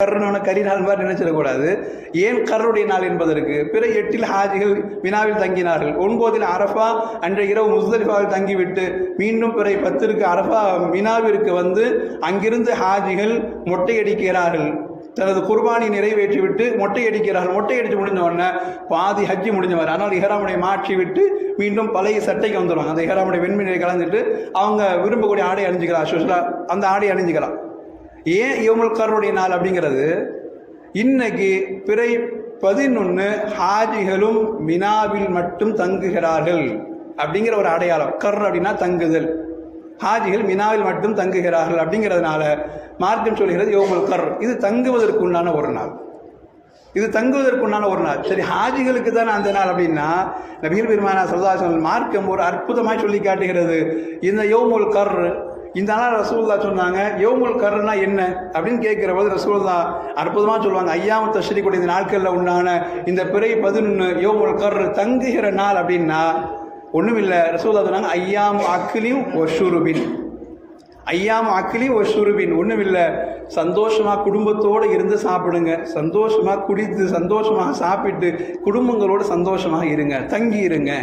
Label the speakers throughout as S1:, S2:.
S1: கர்ணன கரி நாள் மாதிரி நினைச்சிடக்கூடாது. ஏன் கர்னுடைய நாள் என்பதற்கு பிற 8 ஹாஜிகள் மினாவில் தங்கினார்கள். 9 அரஃபா அன்றைய இரவு முஸ்தலிஃபாவில் தங்கிவிட்டு மீண்டும் பிற 10 அரஃபா மினாவிற்கு வந்து அங்கிருந்து ஹாஜிகள் மொட்டையடிக்கிறார்கள். தனது குர்பானி நிறைவேற்றிவிட்டு மொட்டையடிக்கிறார்கள். மொட்டையடித்து முடிஞ்ச உடனே பாதி ஹஜ்ஜி முடிஞ்சவர். ஆனால் இஹ்ராமுடைய மாற்றி விட்டு மீண்டும் பழைய சட்டைக்கு வந்துடுவாங்க. அந்த இஹ்ராமுடைய வெண்மணியை கலந்துட்டு அவங்க விரும்பக்கூடிய ஆடை அணிஞ்சிக்கலாம். அந்த ஆடை அணிஞ்சிக்கலாம். ஏன் யௌமுல் கர்னுடைய நாள் அப்படிங்கிறது? இன்னைக்கு பிறை 11 ஹாஜிகளும் மினாவில் மட்டும் தங்குகிறார்கள் அப்படிங்கிற ஒரு அடையாளம். கர் அப்படின்னா தங்குதல். ஹாஜிகள் மினாவில் மட்டும் தங்குகிறார்கள் அப்படிங்கிறதுனால மார்க்கம் சொல்கிறது யௌமுல் கர். இது தங்குவதற்கு உண்டான ஒரு நாள். இது தங்குவதற்குண்டான ஒரு நாள். சரி, ஹாஜிகளுக்கு தானே அந்த நாள் அப்படின்னா நபிகள் பெருமானா ஸல்லல்லாஹு அலைஹி வஸல்லம் மார்க்கம் ஒரு அற்புதமாய் சொல்லி காட்டுகிறது. இந்த யௌமுல் கர், இந்த நாள் ரசூலுல்லாஹ் சொன்னாங்க. யௌமுல் கர்னா என்ன அப்படின்னு கேட்கிற போது ரசூலுல்லாஹ் அற்புதமாக சொல்லுவாங்க. ஐயாமு தஷ்ரீக்குடைய இந்த நாட்களில் உண்டான இந்த பிறை 11 யௌமுல் கர் தங்குகிற நாள் அப்படின்னா ஒன்றுமில்லை. ரசூலுல்லாஹ் சொன்னாங்க ஐயாமு அக்லின் வஷுருபின். ஐயாமு அக்லின் வஷுருபின் ஒன்றுமில்லை, சந்தோஷமாக குடும்பத்தோடு இருந்து சாப்பிடுங்க, சந்தோஷமாக குடித்து சந்தோஷமாக சாப்பிட்டு குடும்பங்களோடு சந்தோஷமாக இருங்க, தங்கி இருங்க.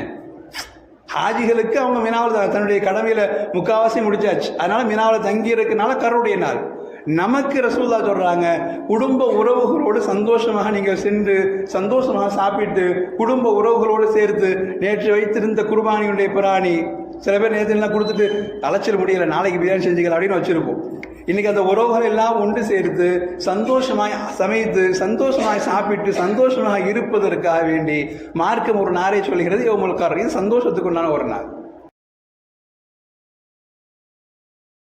S1: ஹாஜிகளுக்கு அவங்க மினாவில் தன்னுடைய கடமையில் முக்காவாசி முடிச்சாச்சு. அதனால மினாவில் தங்கி இருக்கனால கருடைய நாள். நமக்கு ரசூலுல்லாஹ் சொல்றாங்க குடும்ப உறவுகளோடு சந்தோஷமாக நீங்கள் சென்று சந்தோஷமாக சாப்பிட்டு குடும்ப உறவுகளோடு சேர்த்து நேற்று வைத்திருந்த குர்பானியுடைய பிராணி சில பேர் நேரத்திலாம் கொடுத்துட்டு அலைச்சிட முடியல, நாளைக்கு பிரியாணி செஞ்சுக்கலாம் அப்படின்னு வச்சிருப்போம். இன்னைக்கு அந்த உறவுகள் எல்லாம் ஒன்று சேர்த்து சந்தோஷமாய் சமைத்து சந்தோஷமாய் சாப்பிட்டு சந்தோஷமாக இருப்பதற்காக வேண்டி மார்க்கம் ஒரு நாளை சொல்கிறது யௌமுல் கர். இது சந்தோஷத்துக்கு உண்டான ஒரு நாள்.